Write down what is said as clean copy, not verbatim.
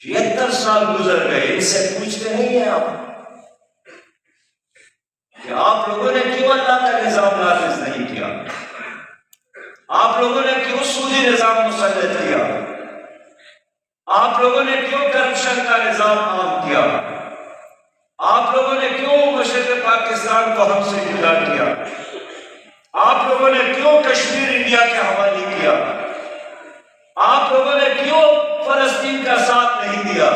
73 साल गुजर गए, इनसे पूछते नहीं है आप कि आप लोगों ने क्यों अल्लाह का निजाम नाफिज नहीं किया, आप लोगों ने क्यों सूदी निजाम मुसल्लत किया, आप लोगों ने क्यों करप्शन का निजाम आम किया, आप लोगों ने क्यों मशरिक़ पाकिस्तान को हमसे जुदा किया, आप लोगों ने क्यों कश्मीर इंडिया के हवाले किया, आप लोगों ने क्यों फलस्तीन का साथ नहीं दिया।